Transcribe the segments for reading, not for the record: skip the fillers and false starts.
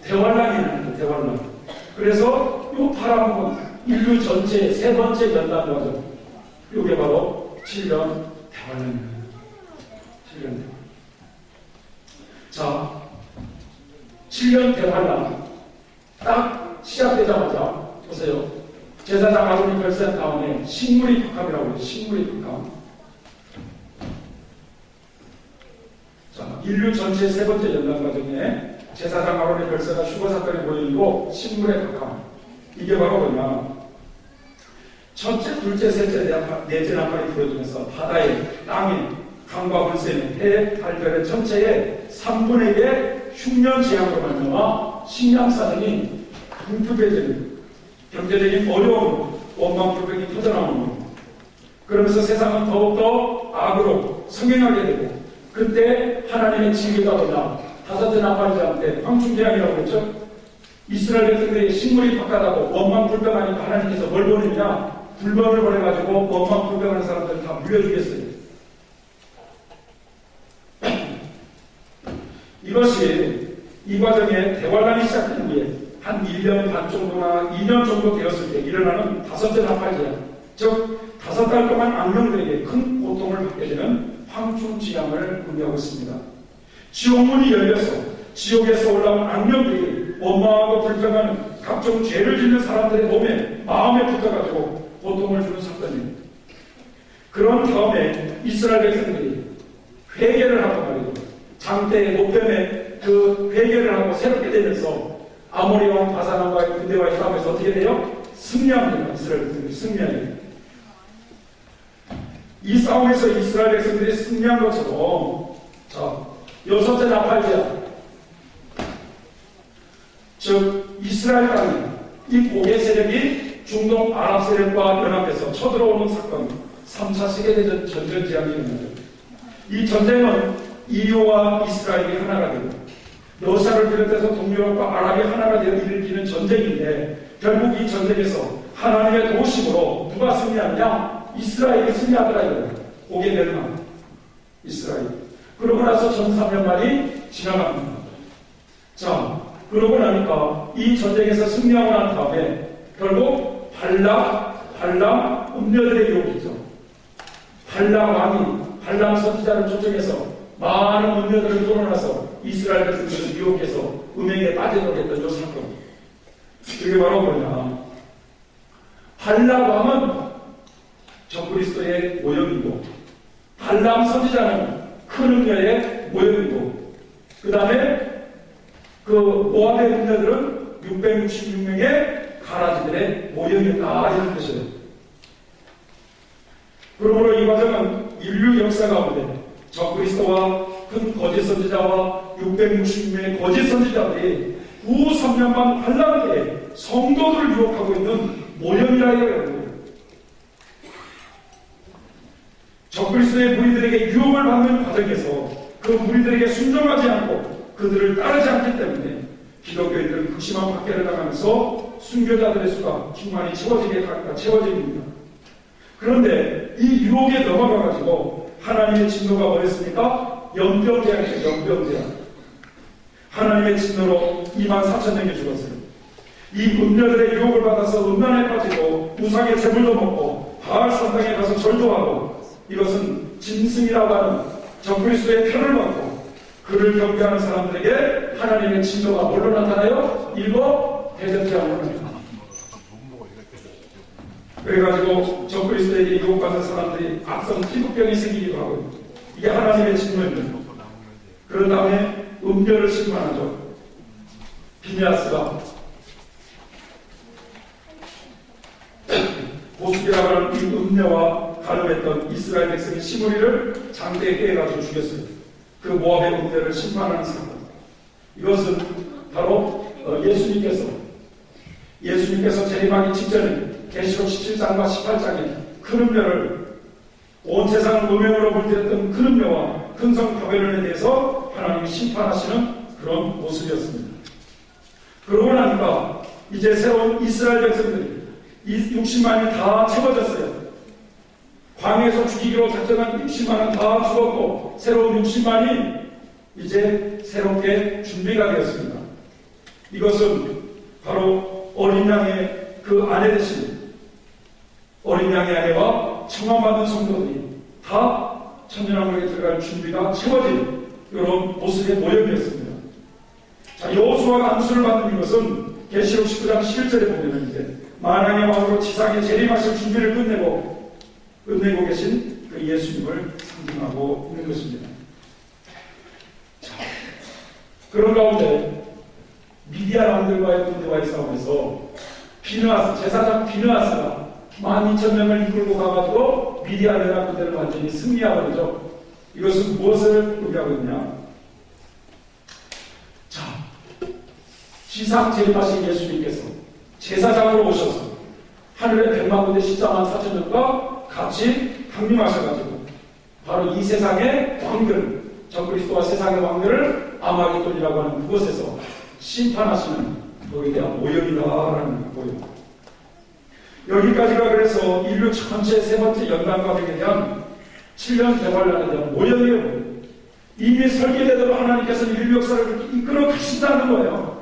대환란이 일어납니다. 대환란. 그래서 이 파란문 인류 전체의 세 번째 연단 과정, 이게 바로 7년 대환란입니다. 7년 대환란. 자, 7년 대환란 딱 시작되자마자 보세요. 제사장 아론이 결세한 다음에 식물이 박함이라고 해요. 식물이 박함. 자, 인류 전체의 세 번째 연단 과정에 제사장 아론의 결세가 휴거 사건이 보이고 식물의 박함. 이게 바로 뭐냐? 첫째, 둘째, 셋째, 넷째 나팔이 부러지면서 바다에, 땅에, 강과 물새에, 해에, 달별의 전체의 3분의 1의 흉년 지향으로 말미암아 식량 사정이 궁핍해지는 경제적인 어려움, 원망불평이 터져나오는 그러면서 세상은 더욱더 악으로 성행하게 되고 그때 하나님의 징계가 뭐냐? 다섯째 나팔 때 황충재앙이라고 했죠. 이스라엘 백성들이 식물이 바깥하고 원망불평하니까 하나님께서 뭘 보내냐? 불법을 보내가지고 원망불평하는 사람들을 다 물려주겠어요. 이것이 이 과정에 대환란이 시작된 후에 한 1년 반 정도나 2년 정도 되었을 때 일어나는 다섯째 나팔재앙, 즉 5달 동안 악령들에게 큰 고통을 받게 되는 황충지향을 의미하고 있습니다. 지옥문이 열려서 지옥에서 올라온 악령들이 원망하고 불평하는 각종 죄를 짓는 사람들의 몸에 마음에 붙어가지고 고통을 주는 사건입니다. 그런 다음에 이스라엘 백성들이 회개를 하고 말이죠. 장대의 노뱀에 그 회개를 하고 새롭게 되면서 아모리 왕 바산 왕과의 군대와의 싸움에서 어떻게 돼요? 승리합니다. 이스라엘 백성들이 승리합니다. 이 싸움에서 이스라엘 백성들이 승리한 것처럼 자, 여섯째 나팔재앙, 즉 이스라엘 땅에 이 고개 세력이 중동 아랍 세력과 연합해서 쳐들어오는 사건, 3차 세계대전 전쟁지향이 일어나죠. 이 전쟁은 EU와 이스라엘이 하나가 되고 러시아를 비롯해서 동유럽과 아랍이 하나가 되어 일으키는 전쟁인데 결국 이 전쟁에서 하나님의 도심으로 누가 승리하느냐? 이스라엘이 승리하더라 이거예요. 고개 멸망, 이스라엘. 그러고 나서 1300만이 지나갑니다. 자, 그러고 나니까 이 전쟁에서 승리하고 난 다음에 결국 발람 음녀들의 유혹이죠. 발람 왕이 발람 선지자를 초청해서 많은 음녀들을 돌아나서 이스라엘 백성들을 유혹해서 음행에 빠지도록 했던 이 사건. 이게 바로 뭐냐? 발람 왕은 적그리스도의 모형이고 발람 선지자는 큰 음녀의 모형이고 그 다음에 그 모압의 음녀들은 666명의 가라지들의 모형이었다 이런 뜻이에요. 그러므로 이 과정은 인류 역사 가운데 적그리스도와 큰 거짓 선지자와 666명의 거짓 선지자들이 후 3년간 환란기에 성도들을 유혹하고 있는 모형이라 이거예요. 적그리스도의 무리들에게 유혹을 받는 과정에서 그 무리들에게 순종하지 않고 그들을 따르지 않기 때문에 기독교인들은 극심한 박해를 당하면서 순교자들의 수가 충만히 채워집니다. 그런데 이 유혹에 넘어가가지고 하나님의 진노가 뭐였습니까? 연병제약이죠. 연병제약. 하나님의 진노로 24,000명이 죽었어요. 이 음녀들의 유혹을 받아서 음란에 빠지고 우상의 제물도 먹고 바알 산당에 가서 절도하고 이것은 짐승이라고 하는 적그리스도의 편을 받고 그를 경배하는 사람들에게 하나님의 진노가 뭘로 나타나요? 일곱 대접제약으로 나타납니다. 그래가지고 적그리스도에게 유혹받는 사람들이 악성 피부병이 생기기도 하고 이게 하나님의 진노입니다. 그런 다음에 음녀를 심판하죠. 비니아스가 보습이라고 하는 이 음녀와 가늠했던 이스라엘 백성의 시므리를 장대에 깨가지고 죽였어요. 그 모압의 음녀를 심판하는 사건. 이것은 바로 예수님께서 재림하기 직전에 계시록 17장과 18장에 큰 음녀를 온 세상을 음행으로 물들였던 큰 음녀와 큰 성 바벨론에 대해서 하나님이 심판하시는 그런 모습이었습니다. 그러고 나니까 이제 새로운 이스라엘 백성들이 이 60만이 다 채워졌어요. 광야에서 죽이기로 작정한 60만은 다 죽었고 새로운 60만이 이제 새롭게 준비가 되었습니다. 이것은 바로 어린 양의 그 아내 대신 어린 양의 아내와 청함받은 성도들이 다 천년왕국에 들어갈 준비가 채워진 이런 모습의 모형이었습니다. 자, 여호수아가 안수를 받는 이것은 계시록 19장 11절에 보면 이제 만왕의 왕으로 지상에 재림하실 준비를 끝내고 계신 그 예수님을 상징하고 있는 것입니다. 자, 그런 가운데 미디안 왕들과의 군대와의 싸움에서 비느하스, 제사장 비느하스가 12,000명을 이끌고 가가지고 미디안 연합 군대를 완전히 승리하버리죠. 이것은 무엇을 의미하고 있냐? 자, 지상 재림하신 예수님께서 제사장으로 오셔서 하늘의 100만 군대 14만 4천명과 같이 강림하셔가지고 바로 이 세상의 왕들, 적그리스도와 세상의 왕들을 아마겟돈이라고 하는 그곳에서 심판하시는 거기에 대한 모형이다라는 거예요. 여기까지가 그래서 인류 전체 세 번째 연단과정에 대한 7년 대환란에 대한 모형이에요. 이미 설계대로 하나님께서는 인류 역사를 이끌어 가신다는 거예요.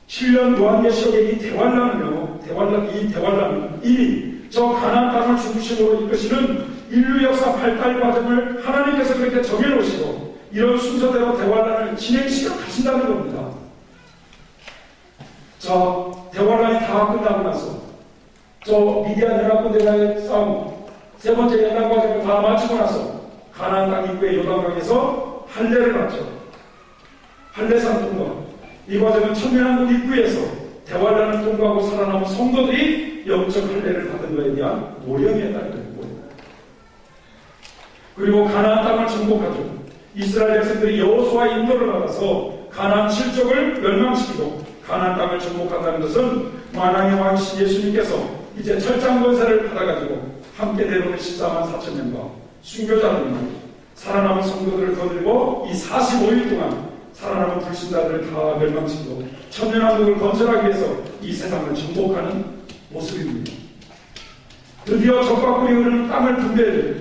7년 요한계시록의 이 대환란은요, 이 대환란은 이미 저 가나안 땅을 중심으로 이끄시는 인류 역사 발달 과정을 하나님께서 그렇게 정해놓으시고 이런 순서대로 대환란을 진행시켜 가신다는 겁니다. 자, 대환란이 다 끝나고 나서 저 미디안 연합군대와의 싸움 세 번째 연단 과정을 다 마치고 나서 가나안 땅 입구의 요단강에서 할례를 받죠. 할례상 통과. 이 과정은 천년왕국 입구에서 대환란을 통과하고 살아남은 성도들이 영적 할례를 받은 것에 대한 모형이었다는 거예요. 그리고 가나안 땅을 정복하죠. 이스라엘 백성들이 여호수아의 인도를 받아서 가나안 7족을 멸망시키고 가나안 땅을 정복한다는 것은 만왕의 왕이신 예수님께서 이제 철장 권세를 받아가지고 함께 내려오는 14만 4천 명과 순교자들과 살아남은 성도들을 거들고 이 45일 동안 살아남은 불신자들을 다 멸망시키고 천년왕국을 건설하기 위해서 이 세상을 정복하는 모습입니다. 드디어 적과 꿀이 흐르는 땅을 분배해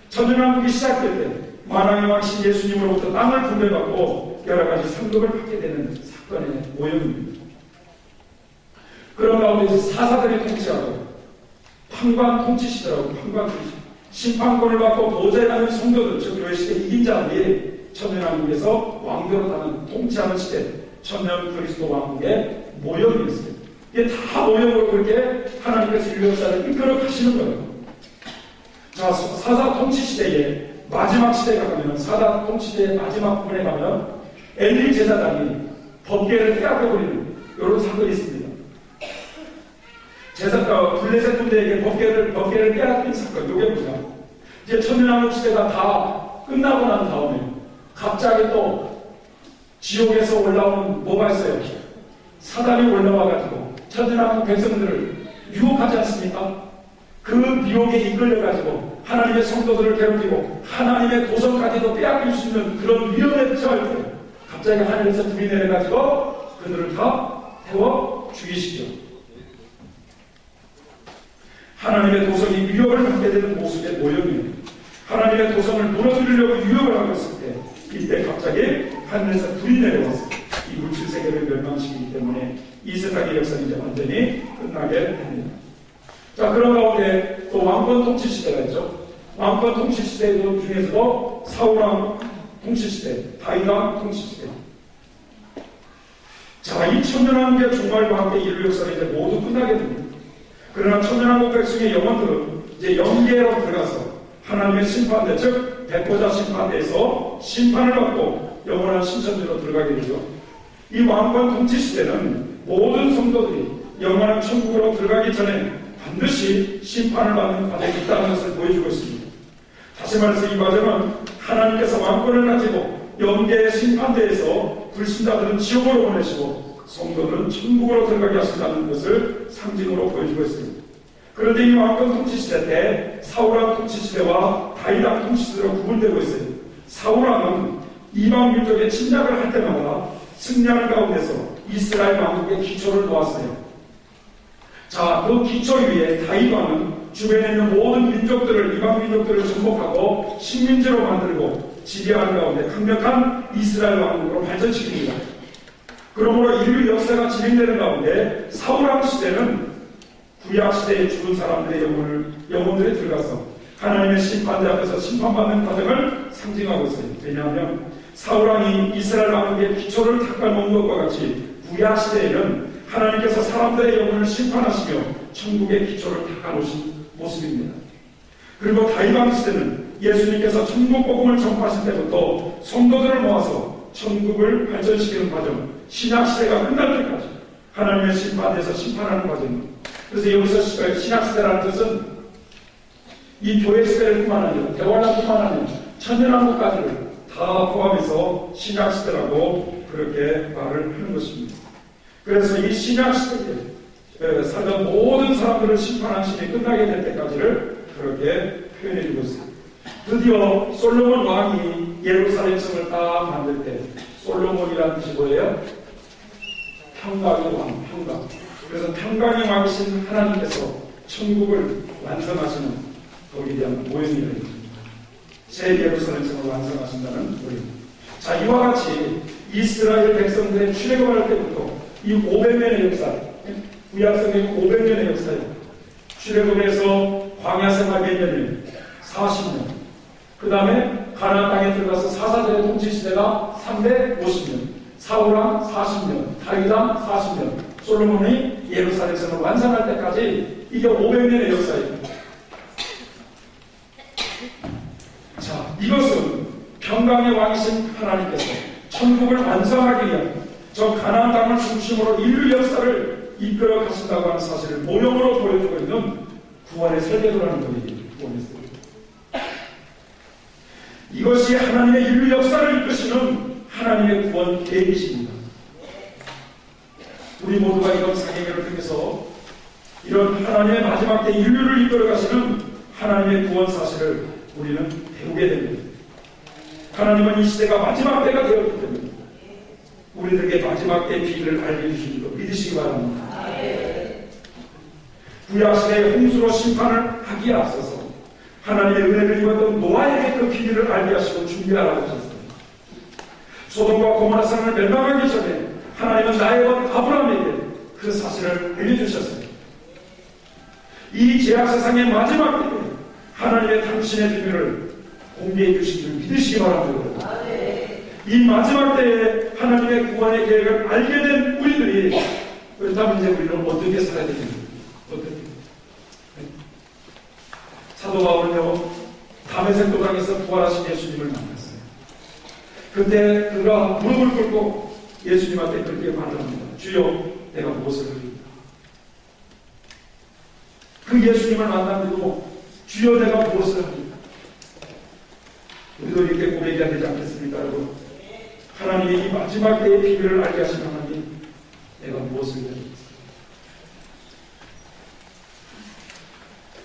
천년왕국이 시작될 때 만왕의 왕이신 예수님으로부터 땅을 분배받고 여러 가지 상급을 받게 되는 사건의 모형입니다. 그런 가운데 사사들이 통치하고 판관 통치시더라고. 판관 통치. 심판권을 받고 보좌에 가는 성도들, 즉 교회 시대 이긴 자들이 천년왕국에서 왕조로 타는 통치하는 시대, 천년 그리스도 왕국의 모형이었어요. 이게 다 모형으로 그렇게 하나님께서 인류 역사를 이끌어 가시는 거예요. 자, 사사 통치 시대의 마지막 시대가 가면, 사사 통치 시대의 마지막 부분에 가면 엘리 제사장이 법궤를 빼앗겨버리는 이런 사건이 있습니다. 블레셋 군대에게 법궤를 빼앗긴 사건, 이게 뭐냐? 이제 천년왕국 시대가 다 끝나고 난 다음에 갑자기 또 지옥에서 올라오는 뭐가 있어요? 사단이 올라와가지고 천년왕국 백성들을 유혹하지 않습니까? 그 미혹에 이끌려가지고 하나님의 성도들을 괴롭히고 하나님의 도성까지도 빼앗길 수 있는 그런 위험에 처할 때 갑자기 하늘에서 불이 내려가지고 그들을 다 태워 죽이시죠. 하나님의 도성이 위협을 받게 되는 모습의 모형이에요. 하나님의 도성을 무너뜨리려고 유혹을 하고 있을 때 이때 갑자기 하늘에서 불이 내려와서 이 물질세계를 멸망시키기 때문에 이 세상의 역사는 이제 완전히 끝나게 됩니다. 자, 그런 가운데 또 왕권 통치 시대가 있죠. 왕권 통치 시대 중에서도 사울왕 통치 시대, 다윗왕 통치 시대. 자, 이 천년왕국의 종말과 함께 인류 역사는 이제 모두 끝나게 됩니다. 그러나 천년왕국 백성의 영혼들은 이제 영계로 들어가서 하나님의 심판대, 즉 백보자 심판대에서 심판을 받고 영원한 신천지로 들어가게 되죠. 이 왕권 통치 시대는 모든 성도들이 영원한 천국으로 들어가기 전에 반드시 심판을 받는 과정이 있다는 것을 보여주고 있습니다. 다시 말해서 이 과정은 하나님께서 왕권을 가지고 영계의 심판대에서 불신자들은 지옥으로 보내시고 성도들은 천국으로 들어가게 하신다는 것을 상징으로 보여주고 있습니다. 그런데 이 왕권 통치시대 때 사울왕 통치시대와 다윗왕 통치시대로 구분되고 있어요. 사울왕은 이방 민족의 침략을 할 때마다 승리하는 가운데서 이스라엘 왕국의 기초를 놓았어요. 자, 그 기초 위에 다윗왕은 주변에 있는 모든 민족들을, 이방 민족들을 정복하고 식민지로 만들고 지배하는 가운데 강력한 이스라엘 왕국으로 발전시킵니다. 그러므로 인류 역사가 진행되는 가운데 사울왕 시대는 구약 시대에 죽은 사람들의 영혼들에 들어가서 하나님의 심판대 앞에서 심판받는 과정을 상징하고 있어요. 왜냐하면 사울왕이 이스라엘 왕국의 기초를 닦아놓은 것과 같이 구약 시대에는 하나님께서 사람들의 영혼을 심판하시며 천국의 기초를 닦아놓으신 모습입니다. 그리고 다윗왕 시대는 예수님께서 천국 복음을 전파하실 때부터 성도들을 모아서 천국을 발전시키는 과정, 신약 시대가 끝날 때까지 하나님의 심판에서 심판하는 과정입니다. 그래서 여기서 신약 시대라는 뜻은 이 교회 시대를 뿐만 아니라 대환란뿐만 아니라 천년왕국까지를 다 포함해서 신약 시대라고 그렇게 말을 하는 것입니다. 그래서 이 신약 시대에 살던 모든 사람들을 심판한 신이 끝나게 될 때까지를 그렇게 표현해 주고 있습니다. 드디어 솔로몬 왕이 예루살렘 성을 딱 만들 때 솔로몬이라는 뜻이 뭐예요? 평강의 왕, 평강. 그래서 평강의 왕이신 하나님께서 천국을 완성하시는 거기에 대한 모형이라는 것입니다. 새 예루살렘 성을 완성하신다는 모형. 자, 이와 같이 이스라엘 백성들의 출애굽할 때부터 이 500년의 역사, 구약성의 500년의 역사에 출애굽에서 광야 생활 몇 년이에요? 40년. 그 다음에 가나안 땅에 들어가서 사사들의 통치 시대가 350년, 사울왕 40년, 다윗왕 40년, 솔로몬이 예루살렘 성을 완성할 때까지 이게 500년의 역사예요. 자, 이것은 평강의 왕이신 하나님께서 천국을 완성하기 위한 저 가나안 땅을 중심으로 인류 역사를 이끌어 가신다고 하는 사실을 모형으로 보여주고 있는 구원의 설계도라는 것이에요. 구원의 설계도. 이것이 하나님의 인류 역사를 이끄시는 하나님의 구원 계획이십니다. 우리 모두가 이런 사계기를 통해서 이런 하나님의 마지막 때 인류를 이끌어 가시는 하나님의 구원 사실을 우리는 배우게 됩니다. 하나님은 이 시대가 마지막 때가 되었기 때문에 우리들에게 마지막 때의 비밀을 알려주시는 것 믿으시기 바랍니다. 구약시대의 홍수로 심판을 하기에 앞서서 하나님의 은혜를 입었던 노아에게 그 비밀을 알게 하시고 준비하라고 하셨습니다. 소돔과 고모라 산을 멸망하기 전에 하나님은 나의 원 아브라함에게 그 사실을 알려주셨습니다. 이 제약 세상의 마지막 때에 하나님의 당신의 비밀을 공개해 주신 줄 믿으시기 바랍니다. 이 마지막 때에 하나님의 구원의 계획을 알게 된 우리들이 그렇다면 이제 우리는 어떻게 살아야 되는가? 어떻게? 사도 바울은요, 다메섹 도상에서 부활하신 예수님을 만났어요. 그때 그가 무릎을 꿇고 예수님한테 그렇게 말을 합니다. 주여, 내가 무엇을 합니까? 그 예수님을 만난 뒤로 주여, 내가 무엇을 합니까? 우리도 이렇게 고백해야 되지 않겠습니까, 여러분? 하나님의 이 마지막 때의 비밀을 알게 하신 하나님, 내가 무엇을 해야 되겠습니까?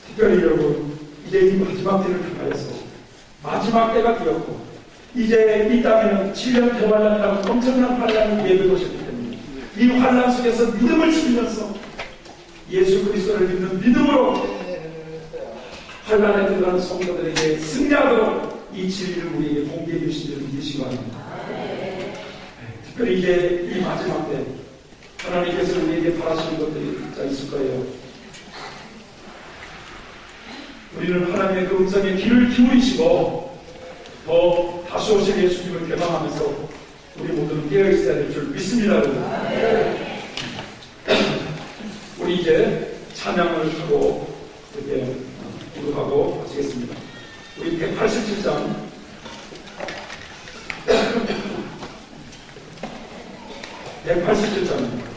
특별히 여러분, 이제 이 마지막 때를 향하여서 마지막 때가 되었고 이제 이 땅에는 7년 대환란이라고 엄청난 환란이 예배되셨기 때문에 이 환란 속에서 믿음을 지키면서 예수 그리스도를 믿는 믿음으로 환란에 들어가는 성도들에게 승리하도록 이 진리를 우리에게 공개해 주신 줄 믿으시기 바랍니다. 특별히 이제 이 마지막 때 하나님께서 우리에게 바라시는 것들이 있을 거예요. 우리는 하나님의 그 음성에 귀를 기울이시고 더 다시 오실 예수님을 개방하면서 우리 모두는 깨어있어야 될 줄 믿습니다. 우리 이제 찬양을 하고 이렇게 기도하고 마치겠습니다. 우리 187장 187장